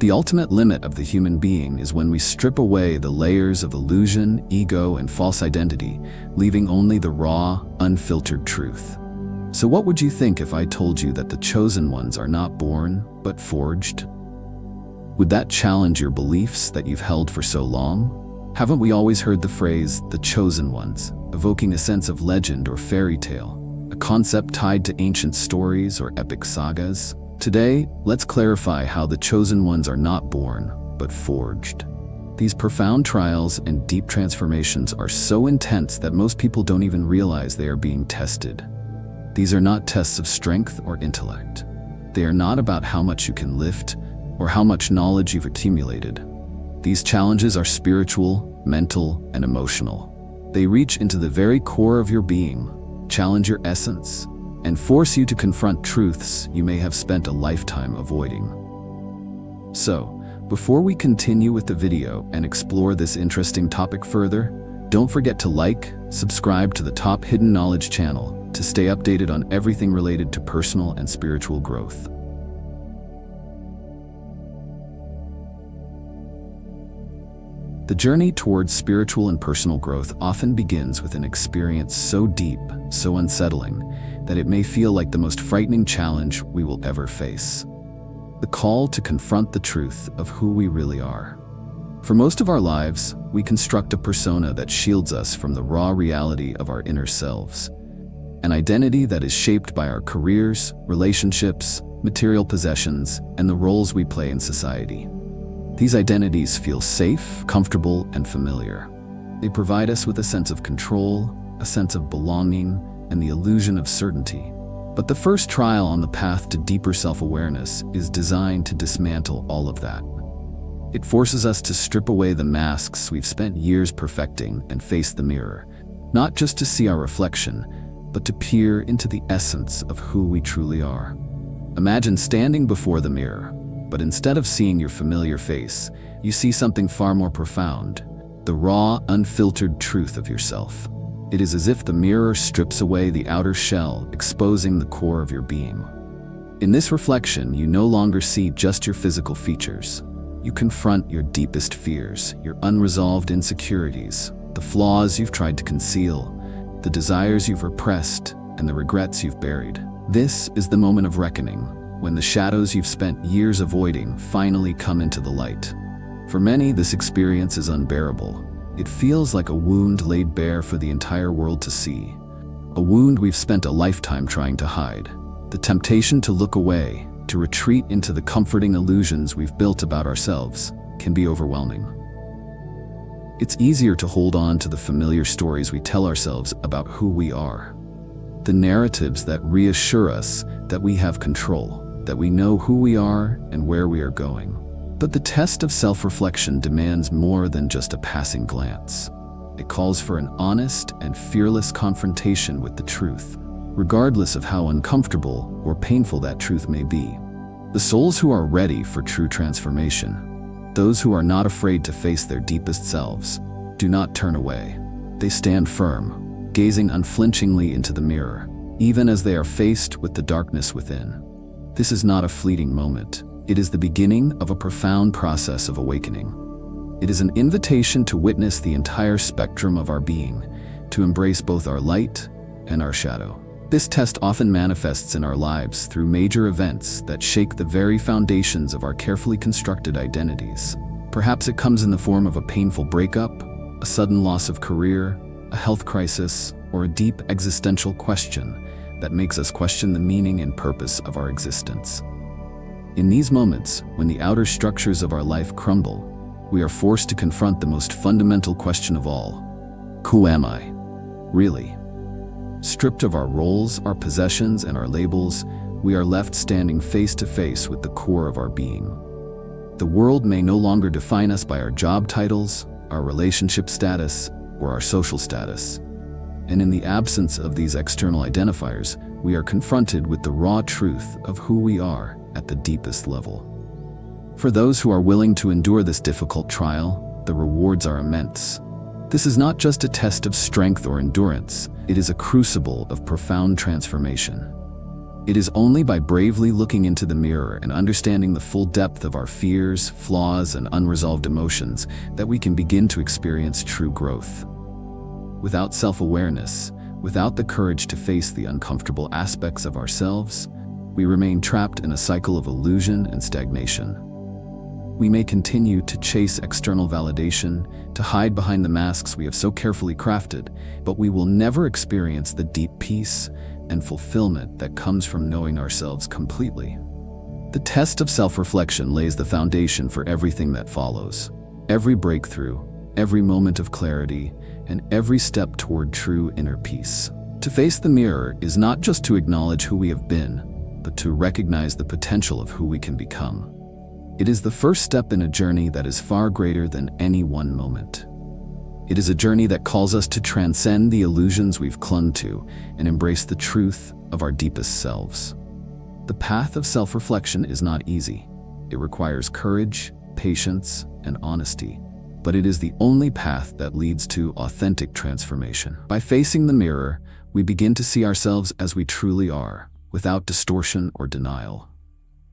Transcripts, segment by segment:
The ultimate limit of the human being is when we strip away the layers of illusion, ego, and false identity, leaving only the raw, unfiltered truth. So what would you think if I told you that the chosen ones are not born, but forged? Would that challenge your beliefs that you've held for so long? Haven't we always heard the phrase, the chosen ones, evoking a sense of legend or fairy tale, a concept tied to ancient stories or epic sagas? Today, let's clarify how the chosen ones are not born, but forged. These profound trials and deep transformations are so intense that most people don't even realize they are being tested. These are not tests of strength or intellect. They are not about how much you can lift or how much knowledge you've accumulated. These challenges are spiritual, mental, and emotional. They reach into the very core of your being, challenge your essence, and force you to confront truths you may have spent a lifetime avoiding. So, before we continue with the video and explore this interesting topic further, don't forget to like, subscribe to the Top Hidden Knowledge channel to stay updated on everything related to personal and spiritual growth. The journey towards spiritual and personal growth often begins with an experience so deep, so unsettling, that it may feel like the most frightening challenge we will ever face. The call to confront the truth of who we really are. For most of our lives, we construct a persona that shields us from the raw reality of our inner selves. An identity that is shaped by our careers, relationships, material possessions, and the roles we play in society. These identities feel safe, comfortable, and familiar. They provide us with a sense of control, a sense of belonging, and the illusion of certainty. But the first trial on the path to deeper self-awareness is designed to dismantle all of that. It forces us to strip away the masks we've spent years perfecting and face the mirror, not just to see our reflection, but to peer into the essence of who we truly are. Imagine standing before the mirror, but instead of seeing your familiar face, you see something far more profound, the raw, unfiltered truth of yourself. It is as if the mirror strips away the outer shell, exposing the core of your being. In this reflection, you no longer see just your physical features. You confront your deepest fears, your unresolved insecurities, the flaws you've tried to conceal, the desires you've repressed, and the regrets you've buried. This is the moment of reckoning, when the shadows you've spent years avoiding finally come into the light. For many, this experience is unbearable. It feels like a wound laid bare for the entire world to see. A wound we've spent a lifetime trying to hide. The temptation to look away, to retreat into the comforting illusions we've built about ourselves, can be overwhelming. It's easier to hold on to the familiar stories we tell ourselves about who we are. The narratives that reassure us that we have control, that we know who we are and where we are going. But the test of self-reflection demands more than just a passing glance. It calls for an honest and fearless confrontation with the truth, regardless of how uncomfortable or painful that truth may be. The souls who are ready for true transformation, those who are not afraid to face their deepest selves, do not turn away. They stand firm, gazing unflinchingly into the mirror, even as they are faced with the darkness within. This is not a fleeting moment. It is the beginning of a profound process of awakening. It is an invitation to witness the entire spectrum of our being, to embrace both our light and our shadow. This test often manifests in our lives through major events that shake the very foundations of our carefully constructed identities. Perhaps it comes in the form of a painful breakup, a sudden loss of career, a health crisis, or a deep existential question that makes us question the meaning and purpose of our existence. In these moments, when the outer structures of our life crumble, we are forced to confront the most fundamental question of all. Who am I, really? Stripped of our roles, our possessions, and our labels, we are left standing face to face with the core of our being. The world may no longer define us by our job titles, our relationship status, or our social status. And in the absence of these external identifiers, we are confronted with the raw truth of who we are at the deepest level. For those who are willing to endure this difficult trial, the rewards are immense. This is not just a test of strength or endurance, it is a crucible of profound transformation. It is only by bravely looking into the mirror and understanding the full depth of our fears, flaws, and unresolved emotions that we can begin to experience true growth. Without self-awareness, without the courage to face the uncomfortable aspects of ourselves, we remain trapped in a cycle of illusion and stagnation. We may continue to chase external validation, to hide behind the masks we have so carefully crafted, but we will never experience the deep peace and fulfillment that comes from knowing ourselves completely. The test of self-reflection lays the foundation for everything that follows. Every breakthrough, every moment of clarity, and every step toward true inner peace. To face the mirror is not just to acknowledge who we have been, but to recognize the potential of who we can become. It is the first step in a journey that is far greater than any one moment. It is a journey that calls us to transcend the illusions we've clung to and embrace the truth of our deepest selves. The path of self-reflection is not easy. It requires courage, patience, and honesty, but it is the only path that leads to authentic transformation. By facing the mirror, we begin to see ourselves as we truly are, without distortion or denial.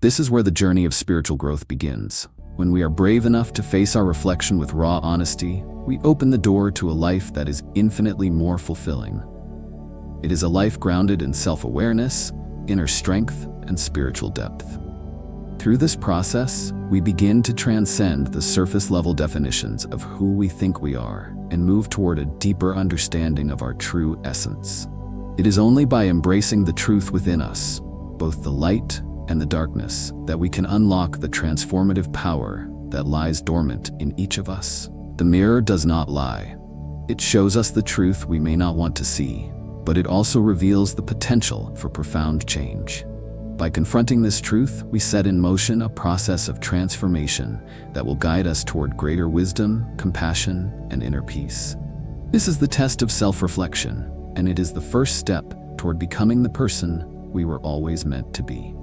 This is where the journey of spiritual growth begins. When we are brave enough to face our reflection with raw honesty, we open the door to a life that is infinitely more fulfilling. It is a life grounded in self-awareness, inner strength, and spiritual depth. Through this process, we begin to transcend the surface-level definitions of who we think we are and move toward a deeper understanding of our true essence. It is only by embracing the truth within us, both the light and the darkness, that we can unlock the transformative power that lies dormant in each of us. The mirror does not lie. It shows us the truth we may not want to see, but it also reveals the potential for profound change. By confronting this truth, we set in motion a process of transformation that will guide us toward greater wisdom, compassion, and inner peace. This is the test of self-reflection, and it is the first step toward becoming the person we were always meant to be.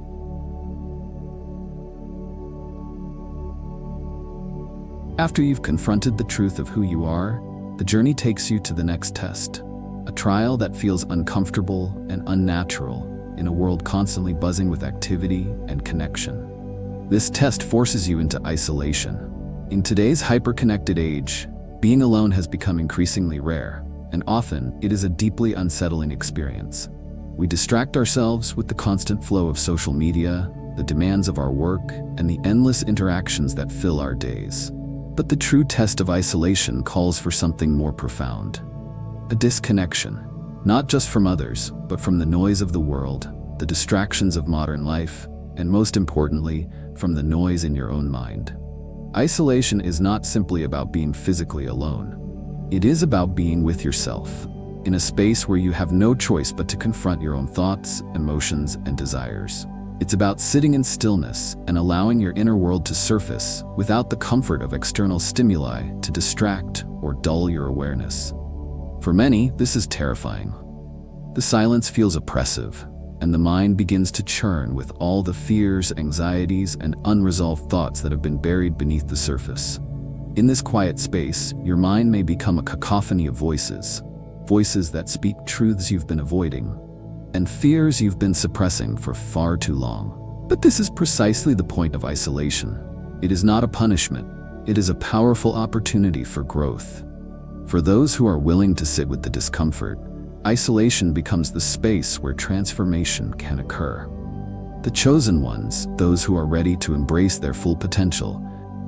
After you've confronted the truth of who you are, the journey takes you to the next test, a trial that feels uncomfortable and unnatural in a world constantly buzzing with activity and connection. This test forces you into isolation. In today's hyper-connected age, being alone has become increasingly rare, and often it is a deeply unsettling experience. We distract ourselves with the constant flow of social media, the demands of our work, and the endless interactions that fill our days. But the true test of isolation calls for something more profound. A disconnection, not just from others, but from the noise of the world, the distractions of modern life, and most importantly, from the noise in your own mind. Isolation is not simply about being physically alone. It is about being with yourself, in a space where you have no choice but to confront your own thoughts, emotions, and desires. It's about sitting in stillness and allowing your inner world to surface without the comfort of external stimuli to distract or dull your awareness. For many, this is terrifying. The silence feels oppressive, and the mind begins to churn with all the fears, anxieties, and unresolved thoughts that have been buried beneath the surface. In this quiet space, your mind may become a cacophony of voices that speak truths you've been avoiding, and fears you've been suppressing for far too long. But this is precisely the point of isolation. It is not a punishment. It is a powerful opportunity for growth. For those who are willing to sit with the discomfort, isolation becomes the space where transformation can occur. The chosen ones, those who are ready to embrace their full potential,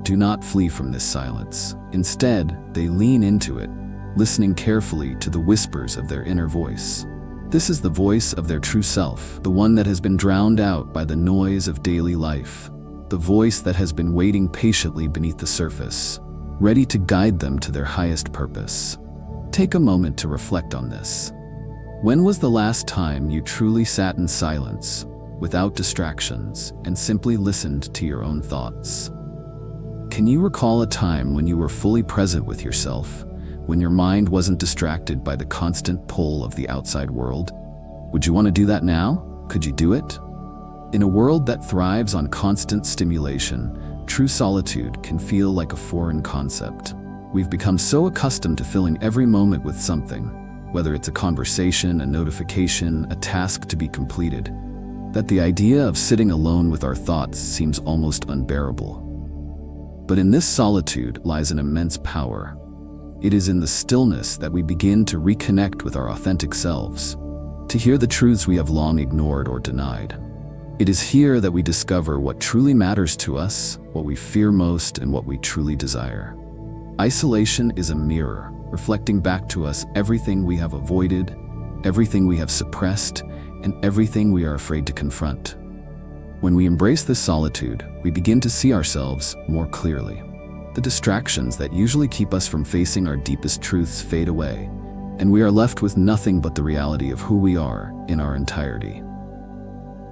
do not flee from this silence. Instead, they lean into it, listening carefully to the whispers of their inner voice. This is the voice of their true self, the one that has been drowned out by the noise of daily life, the voice that has been waiting patiently beneath the surface, ready to guide them to their highest purpose. Take a moment to reflect on this. When was the last time you truly sat in silence, without distractions, and simply listened to your own thoughts? Can you recall a time when you were fully present with yourself, when your mind wasn't distracted by the constant pull of the outside world? Would you want to do that now? Could you do it? In a world that thrives on constant stimulation, true solitude can feel like a foreign concept. We've become so accustomed to filling every moment with something, whether it's a conversation, a notification, a task to be completed. that the idea of sitting alone with our thoughts seems almost unbearable. But in this solitude lies an immense power. It is in the stillness that we begin to reconnect with our authentic selves, to hear the truths we have long ignored or denied. It is here that we discover what truly matters to us, what we fear most, and what we truly desire. Isolation is a mirror, reflecting back to us everything we have avoided, everything we have suppressed, and everything we are afraid to confront. When we embrace this solitude, we begin to see ourselves more clearly. The distractions that usually keep us from facing our deepest truths fade away, and we are left with nothing but the reality of who we are in our entirety.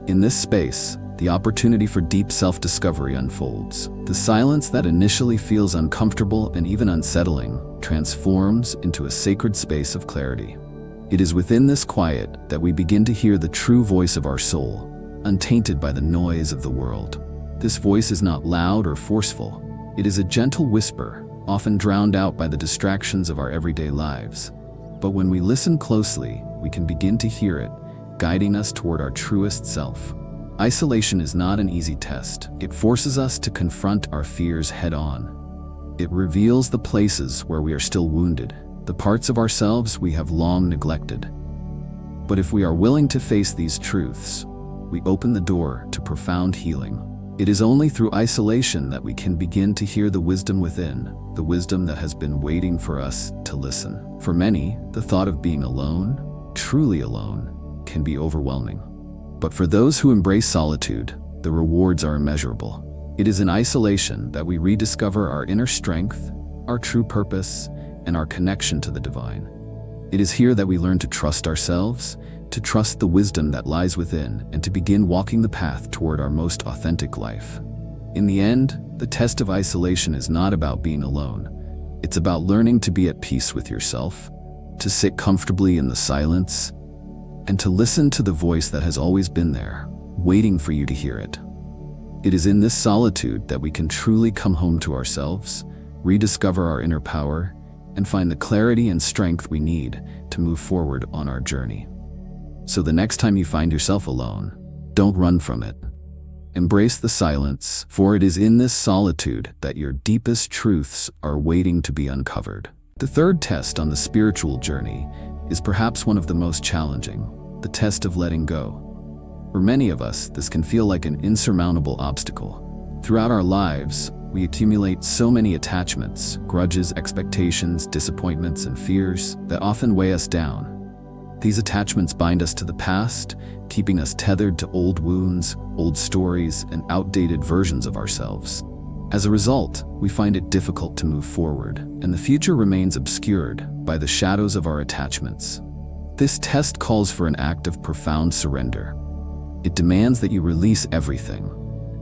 In this space, the opportunity for deep self-discovery unfolds. The silence that initially feels uncomfortable and even unsettling transforms into a sacred space of clarity. It is within this quiet that we begin to hear the true voice of our soul, untainted by the noise of the world. This voice is not loud or forceful. It is a gentle whisper, often drowned out by the distractions of our everyday lives. But when we listen closely, we can begin to hear it, guiding us toward our truest self. Isolation is not an easy test. It forces us to confront our fears head-on. It reveals the places where we are still wounded, the parts of ourselves we have long neglected. But if we are willing to face these truths, we open the door to profound healing. It is only through isolation that we can begin to hear the wisdom within, the wisdom that has been waiting for us to listen. For many, the thought of being alone, truly alone, can be overwhelming. But for those who embrace solitude, the rewards are immeasurable. It is in isolation that we rediscover our inner strength, our true purpose, and our connection to the divine. It is here that we learn to trust ourselves, to trust the wisdom that lies within, and to begin walking the path toward our most authentic life. In the end, the test of isolation is not about being alone. It's about learning to be at peace with yourself, to sit comfortably in the silence, and to listen to the voice that has always been there, waiting for you to hear it. It is in this solitude that we can truly come home to ourselves, rediscover our inner power, and find the clarity and strength we need to move forward on our journey. So the next time you find yourself alone, don't run from it. Embrace the silence, for it is in this solitude that your deepest truths are waiting to be uncovered. The third test on the spiritual journey is perhaps one of the most challenging, the test of letting go. For many of us, this can feel like an insurmountable obstacle. Throughout our lives, we accumulate so many attachments, grudges, expectations, disappointments, and fears that often weigh us down. These attachments bind us to the past, keeping us tethered to old wounds, old stories, and outdated versions of ourselves. As a result, we find it difficult to move forward, and the future remains obscured by the shadows of our attachments. This test calls for an act of profound surrender. It demands that you release everything,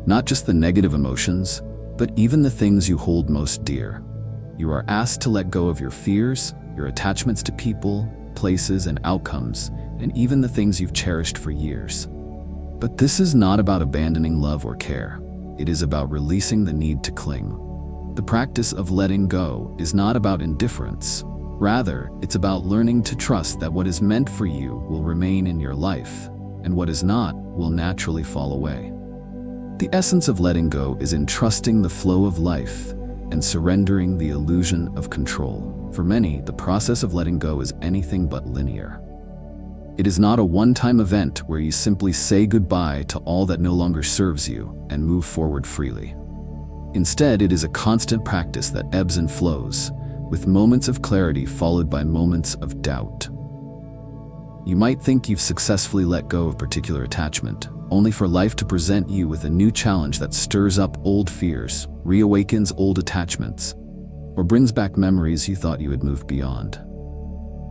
not just the negative emotions, but even the things you hold most dear. You are asked to let go of your fears, your attachments to people, places, and outcomes, and even the things you've cherished for years. But this is not about abandoning love or care. It is about releasing the need to cling. The practice of letting go is not about indifference. Rather, it's about learning to trust that what is meant for you will remain in your life, and what is not will naturally fall away. The essence of letting go is in trusting the flow of life and surrendering the illusion of control. For many, the process of letting go is anything but linear. It is not a one-time event where you simply say goodbye to all that no longer serves you and move forward freely. Instead, it is a constant practice that ebbs and flows, with moments of clarity followed by moments of doubt. You might think you've successfully let go of a particular attachment, only for life to present you with a new challenge that stirs up old fears, reawakens old attachments, or brings back memories you thought you had moved beyond.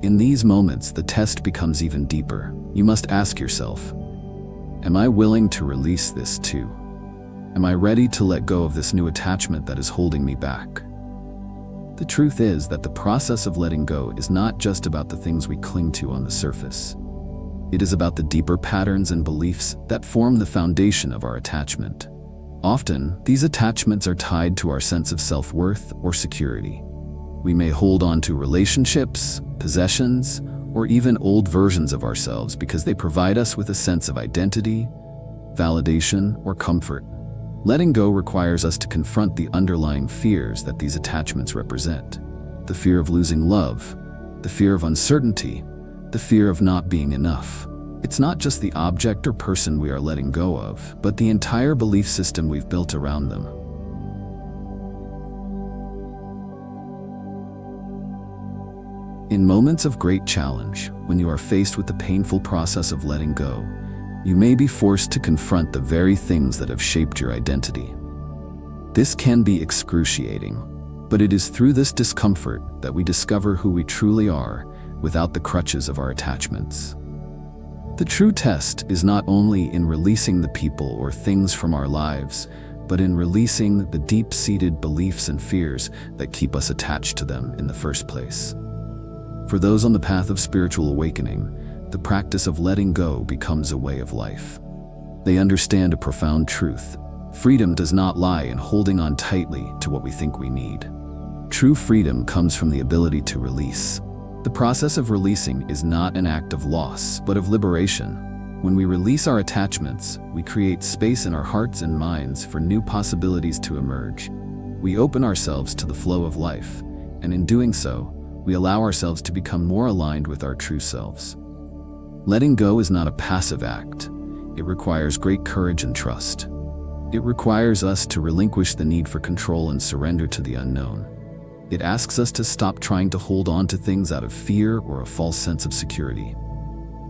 In these moments, the test becomes even deeper. You must ask yourself, am I willing to release this too? Am I ready to let go of this new attachment that is holding me back? The truth is that the process of letting go is not just about the things we cling to on the surface. It is about the deeper patterns and beliefs that form the foundation of our attachment. Often, these attachments are tied to our sense of self-worth or security. We may hold on to relationships, possessions, or even old versions of ourselves because they provide us with a sense of identity, validation, or comfort. Letting go requires us to confront the underlying fears that these attachments represent. The fear of losing love, the fear of uncertainty, the fear of not being enough. It's not just the object or person we are letting go of, but the entire belief system we've built around them. In moments of great challenge, when you are faced with the painful process of letting go, you may be forced to confront the very things that have shaped your identity. This can be excruciating, but it is through this discomfort that we discover who we truly are without the crutches of our attachments. The true test is not only in releasing the people or things from our lives, but in releasing the deep-seated beliefs and fears that keep us attached to them in the first place. For those on the path of spiritual awakening, the practice of letting go becomes a way of life. They understand a profound truth. Freedom does not lie in holding on tightly to what we think we need. True freedom comes from the ability to release. The process of releasing is not an act of loss, but of liberation. When we release our attachments, we create space in our hearts and minds for new possibilities to emerge. We open ourselves to the flow of life, and in doing so, we allow ourselves to become more aligned with our true selves. Letting go is not a passive act. It requires great courage and trust. It requires us to relinquish the need for control and surrender to the unknown. It asks us to stop trying to hold on to things out of fear or a false sense of security.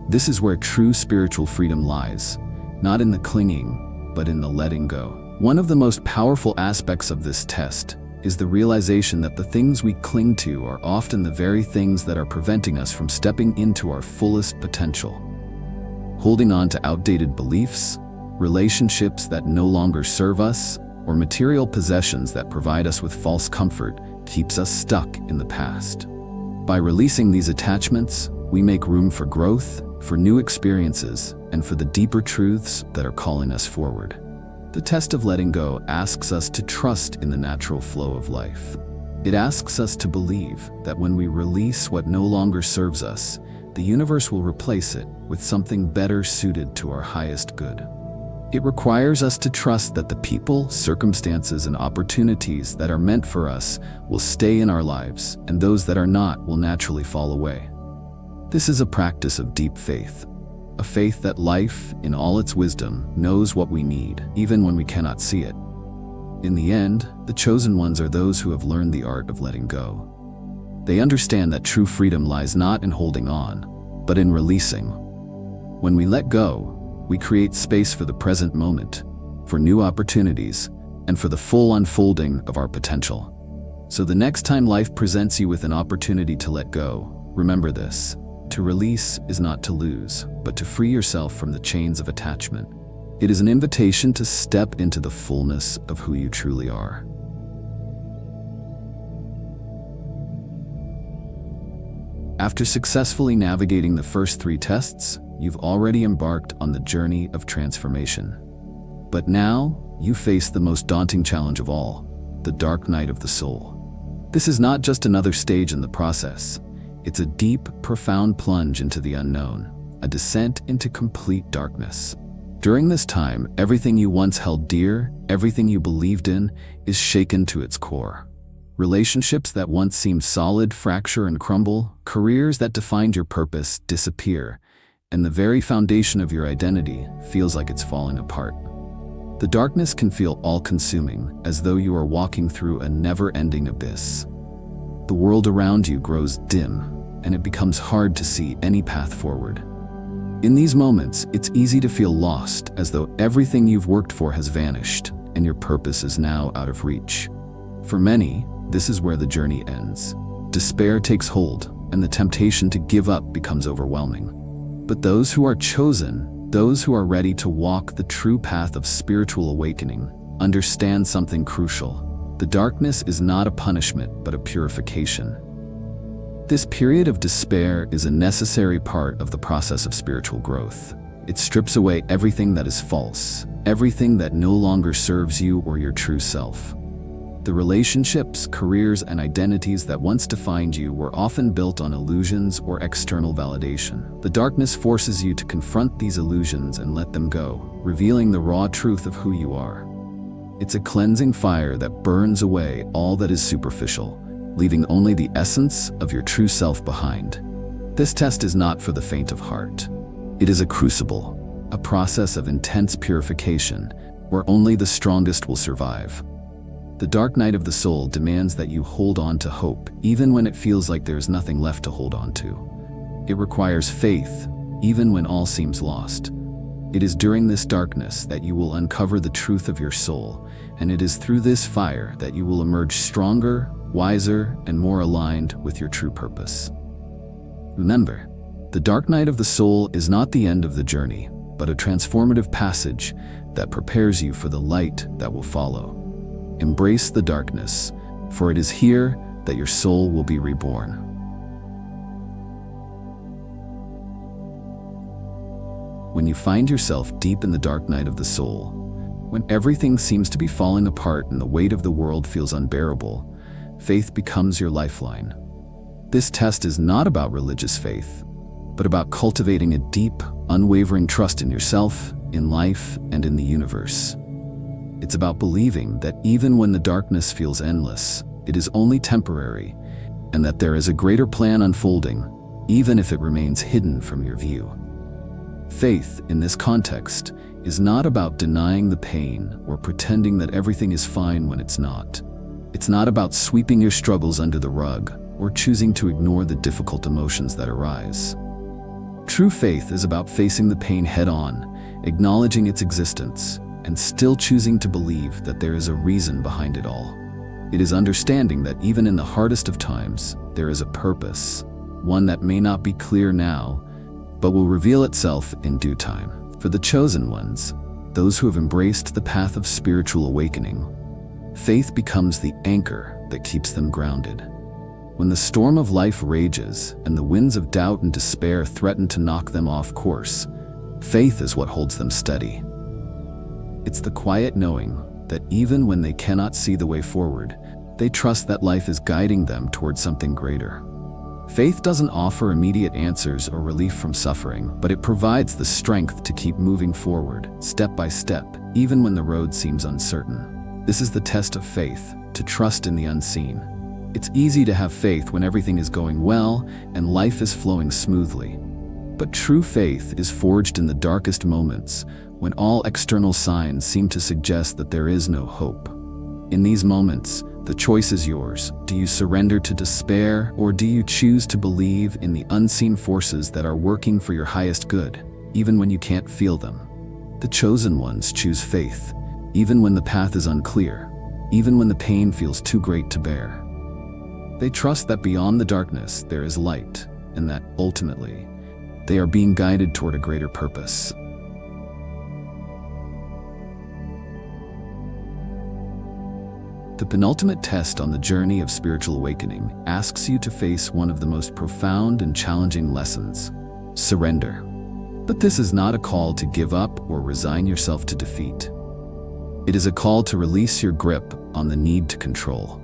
This is where true spiritual freedom lies, not in the clinging, but in the letting go. One of the most powerful aspects of this test is the realization that the things we cling to are often the very things that are preventing us from stepping into our fullest potential. Holding on to outdated beliefs, relationships that no longer serve us, or material possessions that provide us with false comfort keeps us stuck in the past. By releasing these attachments, we make room for growth, for new experiences, and for the deeper truths that are calling us forward. The test of letting go asks us to trust in the natural flow of life. It asks us to believe that when we release what no longer serves us, the universe will replace it with something better suited to our highest good. It requires us to trust that the people, circumstances, and opportunities that are meant for us will stay in our lives, and those that are not will naturally fall away. This is a practice of deep faith. A faith that life, in all its wisdom, knows what we need, even when we cannot see it. In the end, the chosen ones are those who have learned the art of letting go. They understand that true freedom lies not in holding on, but in releasing. When we let go, we create space for the present moment, for new opportunities, and for the full unfolding of our potential. So the next time life presents you with an opportunity to let go, remember this. To release is not to lose, but to free yourself from the chains of attachment. It is an invitation to step into the fullness of who you truly are. After successfully navigating the first 3 tests, you've already embarked on the journey of transformation. But now, you face the most daunting challenge of all, the dark night of the soul. This is not just another stage in the process. It's a deep, profound plunge into the unknown, a descent into complete darkness. During this time, everything you once held dear, everything you believed in, is shaken to its core. Relationships that once seemed solid fracture and crumble, careers that defined your purpose disappear, and the very foundation of your identity feels like it's falling apart. The darkness can feel all-consuming, as though you are walking through a never-ending abyss. The world around you grows dim, and it becomes hard to see any path forward. In these moments, it's easy to feel lost, as though everything you've worked for has vanished, and your purpose is now out of reach. For many, this is where the journey ends. Despair takes hold, and the temptation to give up becomes overwhelming. But those who are chosen, those who are ready to walk the true path of spiritual awakening, understand something crucial. The darkness is not a punishment, but a purification. This period of despair is a necessary part of the process of spiritual growth. It strips away everything that is false, everything that no longer serves you or your true self. The relationships, careers, and identities that once defined you were often built on illusions or external validation. The darkness forces you to confront these illusions and let them go, revealing the raw truth of who you are. It's a cleansing fire that burns away all that is superficial, leaving only the essence of your true self behind. This test is not for the faint of heart. It is a crucible, a process of intense purification, where only the strongest will survive. The dark night of the soul demands that you hold on to hope, even when it feels like there is nothing left to hold on to. It requires faith, even when all seems lost. It is during this darkness that you will uncover the truth of your soul, and it is through this fire that you will emerge stronger, wiser, and more aligned with your true purpose. Remember, the dark night of the soul is not the end of the journey, but a transformative passage that prepares you for the light that will follow. Embrace the darkness, for it is here that your soul will be reborn. When you find yourself deep in the dark night of the soul, when everything seems to be falling apart and the weight of the world feels unbearable, faith becomes your lifeline. This test is not about religious faith, but about cultivating a deep, unwavering trust in yourself, in life, and in the universe. It's about believing that even when the darkness feels endless, it is only temporary, and that there is a greater plan unfolding, even if it remains hidden from your view. Faith, in this context, is not about denying the pain or pretending that everything is fine when it's not. It's not about sweeping your struggles under the rug or choosing to ignore the difficult emotions that arise. True faith is about facing the pain head-on, acknowledging its existence, and still choosing to believe that there is a reason behind it all. It is understanding that even in the hardest of times, there is a purpose, one that may not be clear now, but will reveal itself in due time. For the chosen ones, those who have embraced the path of spiritual awakening, faith becomes the anchor that keeps them grounded. When the storm of life rages and the winds of doubt and despair threaten to knock them off course, faith is what holds them steady. It's the quiet knowing that even when they cannot see the way forward, they trust that life is guiding them towards something greater. Faith doesn't offer immediate answers or relief from suffering, but it provides the strength to keep moving forward, step by step, even when the road seems uncertain. This is the test of faith, to trust in the unseen. It's easy to have faith when everything is going well and life is flowing smoothly. But true faith is forged in the darkest moments, when all external signs seem to suggest that there is no hope. In these moments, the choice is yours. Do you surrender to despair, or do you choose to believe in the unseen forces that are working for your highest good, even when you can't feel them? The chosen ones choose faith, even when the path is unclear, even when the pain feels too great to bear. They trust that beyond the darkness there is light, and that, ultimately, they are being guided toward a greater purpose. The penultimate test on the journey of spiritual awakening asks you to face one of the most profound and challenging lessons: surrender. But this is not a call to give up or resign yourself to defeat. It is a call to release your grip on the need to control.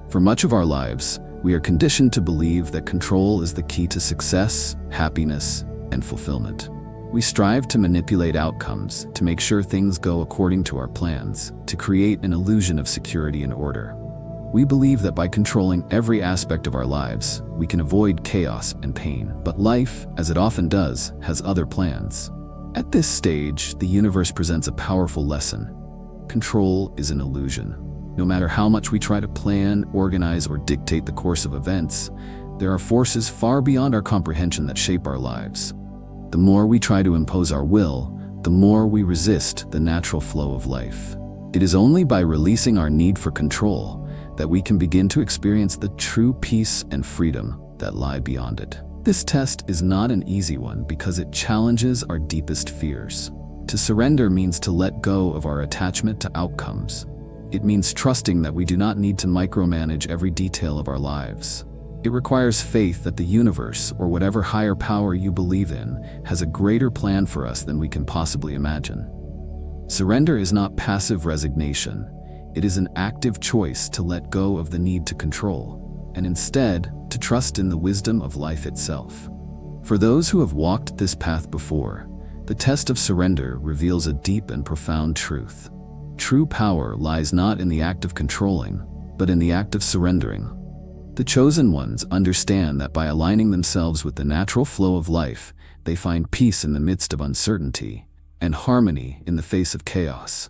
For much of our lives, we are conditioned to believe that control is the key to success, happiness, and fulfillment. We strive to manipulate outcomes, to make sure things go according to our plans, to create an illusion of security and order. We believe that by controlling every aspect of our lives, we can avoid chaos and pain. But life, as it often does, has other plans. At this stage, the universe presents a powerful lesson. Control is an illusion. No matter how much we try to plan, organize, or dictate the course of events, there are forces far beyond our comprehension that shape our lives. The more we try to impose our will, the more we resist the natural flow of life. It is only by releasing our need for control that we can begin to experience the true peace and freedom that lie beyond it. This test is not an easy one because it challenges our deepest fears. To surrender means to let go of our attachment to outcomes. It means trusting that we do not need to micromanage every detail of our lives. It requires faith that the universe, or whatever higher power you believe in, has a greater plan for us than we can possibly imagine. Surrender is not passive resignation. It is an active choice to let go of the need to control, and instead to trust in the wisdom of life itself. For those who have walked this path before, the test of surrender reveals a deep and profound truth. True power lies not in the act of controlling, but in the act of surrendering. The chosen ones understand that by aligning themselves with the natural flow of life, they find peace in the midst of uncertainty and harmony in the face of chaos.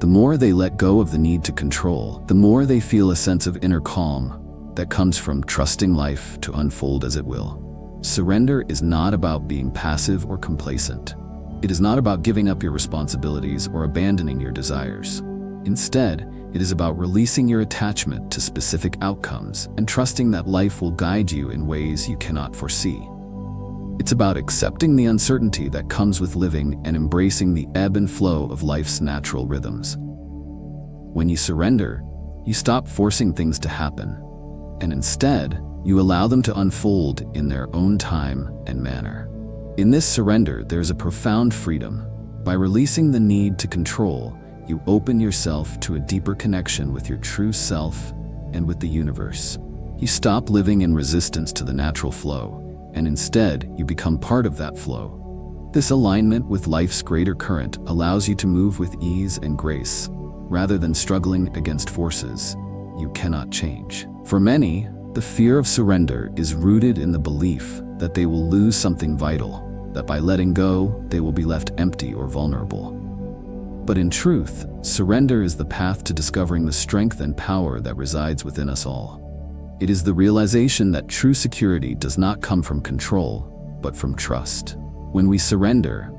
The more they let go of the need to control, the more they feel a sense of inner calm that comes from trusting life to unfold as it will. Surrender is not about being passive or complacent. It is not about giving up your responsibilities or abandoning your desires. Instead, it is about releasing your attachment to specific outcomes and trusting that life will guide you in ways you cannot foresee. It's about accepting the uncertainty that comes with living and embracing the ebb and flow of life's natural rhythms. When you surrender, you stop forcing things to happen, and instead, you allow them to unfold in their own time and manner. In this surrender, there's a profound freedom. By releasing the need to control, you open yourself to a deeper connection with your true self and with the universe. You stop living in resistance to the natural flow, and instead, you become part of that flow. This alignment with life's greater current allows you to move with ease and grace, rather than struggling against forces you cannot change. For many, the fear of surrender is rooted in the belief that they will lose something vital, that by letting go, they will be left empty or vulnerable. But in truth, surrender is the path to discovering the strength and power that resides within us all. It is the realization that true security does not come from control, but from trust. When we surrender,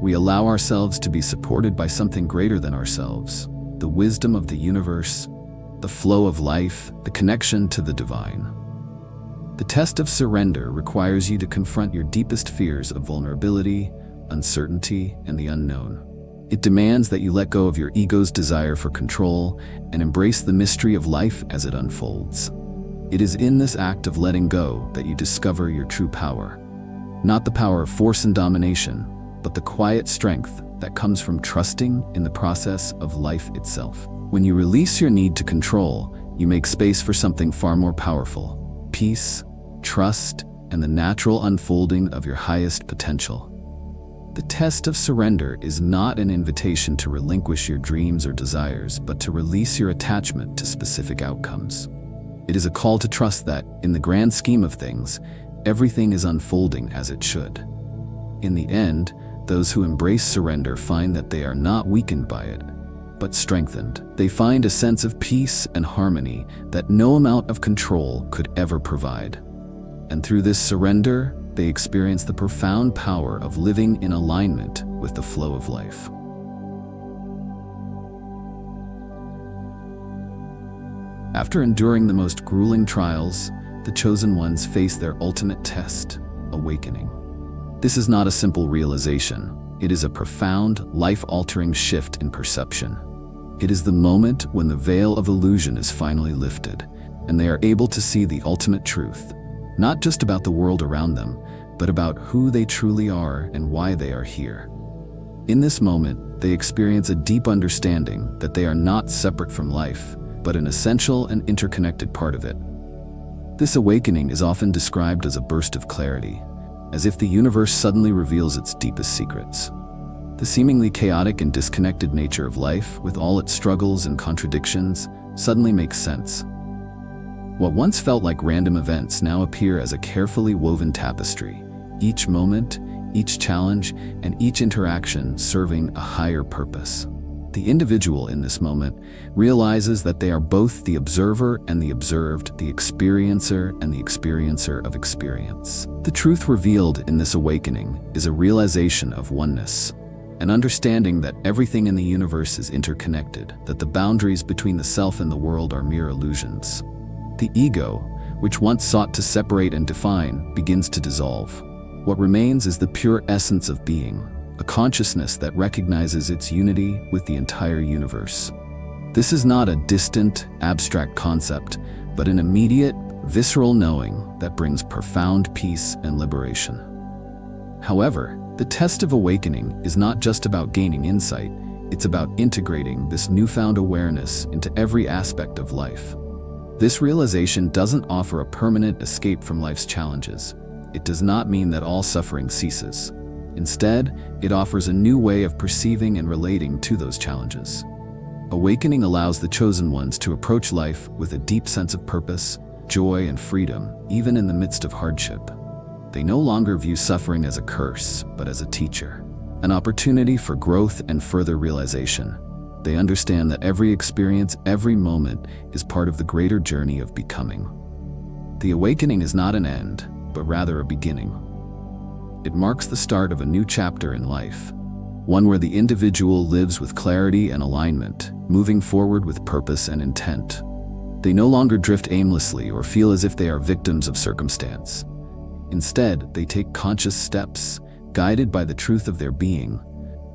we allow ourselves to be supported by something greater than ourselves, the wisdom of the universe, the flow of life, the connection to the divine. The test of surrender requires you to confront your deepest fears of vulnerability, uncertainty, and the unknown. It demands that you let go of your ego's desire for control and embrace the mystery of life as it unfolds. It is in this act of letting go that you discover your true power. Not the power of force and domination, but the quiet strength that comes from trusting in the process of life itself. When you release your need to control, you make space for something far more powerful: peace, trust, and the natural unfolding of your highest potential. The test of surrender is not an invitation to relinquish your dreams or desires, but to release your attachment to specific outcomes. It is a call to trust that, in the grand scheme of things, everything is unfolding as it should. In the end, those who embrace surrender find that they are not weakened by it, but strengthened. They find a sense of peace and harmony that no amount of control could ever provide. And through this surrender, they experience the profound power of living in alignment with the flow of life. After enduring the most grueling trials, the chosen ones face their ultimate test: awakening. This is not a simple realization. It is a profound, life-altering shift in perception. It is the moment when the veil of illusion is finally lifted, and they are able to see the ultimate truth, not just about the world around them, but about who they truly are and why they are here. In this moment, they experience a deep understanding that they are not separate from life, but an essential and interconnected part of it. This awakening is often described as a burst of clarity, as if the universe suddenly reveals its deepest secrets. The seemingly chaotic and disconnected nature of life, with all its struggles and contradictions, suddenly makes sense. What once felt like random events now appear as a carefully woven tapestry, each moment, each challenge, and each interaction serving a higher purpose. The individual in this moment realizes that they are both the observer and the observed, the experiencer and the experiencer of experience. The truth revealed in this awakening is a realization of oneness, an understanding that everything in the universe is interconnected, that the boundaries between the self and the world are mere illusions. The ego, which once sought to separate and define, begins to dissolve. What remains is the pure essence of being, a consciousness that recognizes its unity with the entire universe. This is not a distant, abstract concept, but an immediate, visceral knowing that brings profound peace and liberation. However, the test of awakening is not just about gaining insight, It's about integrating this newfound awareness into every aspect of life. This realization doesn't offer a permanent escape from life's challenges. It does not mean that all suffering ceases. Instead, it offers a new way of perceiving and relating to those challenges. Awakening allows the chosen ones to approach life with a deep sense of purpose, joy, and freedom, even in the midst of hardship. They no longer view suffering as a curse, but as a teacher, an opportunity for growth and further realization. They understand that every experience, every moment, is part of the greater journey of becoming. The awakening is not an end, but rather a beginning. It marks the start of a new chapter in life, one where the individual lives with clarity and alignment, moving forward with purpose and intent. They no longer drift aimlessly or feel as if they are victims of circumstance. Instead, they take conscious steps, guided by the truth of their being,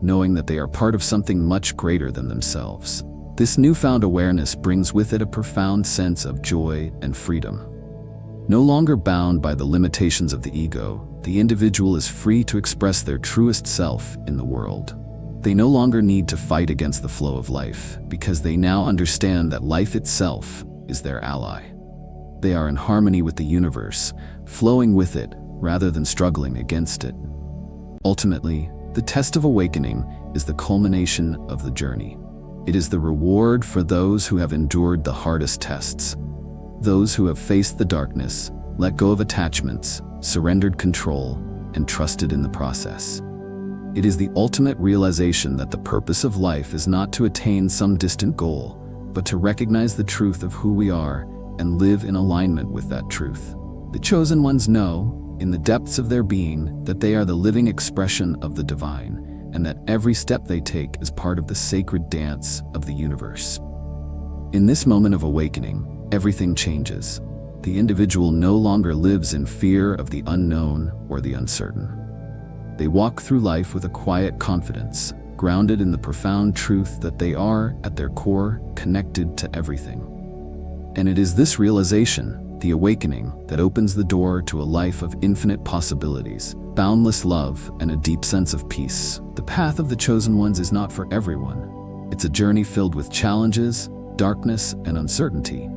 knowing that they are part of something much greater than themselves. This newfound awareness brings with it a profound sense of joy and freedom. No longer bound by the limitations of the ego, the individual is free to express their truest self in the world. They no longer need to fight against the flow of life, because they now understand that life itself is their ally. They are in harmony with the universe, flowing with it rather than struggling against it. Ultimately, the test of awakening is the culmination of the journey. It is the reward for those who have endured the hardest tests, those who have faced the darkness, let go of attachments, surrendered control, and trusted in the process. It is the ultimate realization that the purpose of life is not to attain some distant goal, but to recognize the truth of who we are and live in alignment with that truth. The chosen ones know, in the depths of their being, that they are the living expression of the divine, and that every step they take is part of the sacred dance of the universe. In this moment of awakening, everything changes. The individual no longer lives in fear of the unknown or the uncertain. They walk through life with a quiet confidence, grounded in the profound truth that they are, at their core, connected to everything. And it is this realization, the awakening, that opens the door to a life of infinite possibilities, boundless love, and a deep sense of peace. The path of the chosen ones is not for everyone. It's a journey filled with challenges, darkness, and uncertainty.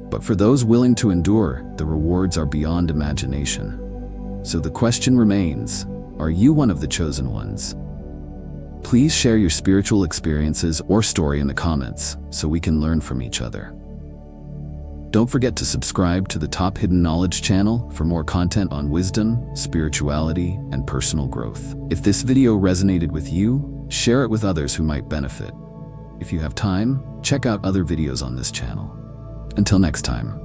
But for those willing to endure, the rewards are beyond imagination. So the question remains, are you one of the chosen ones? Please share your spiritual experiences or story in the comments so we can learn from each other. Don't forget to subscribe to the Top Hidden Knowledge channel for more content on wisdom, spirituality, and personal growth. If this video resonated with you, share it with others who might benefit. If you have time, check out other videos on this channel. Until next time.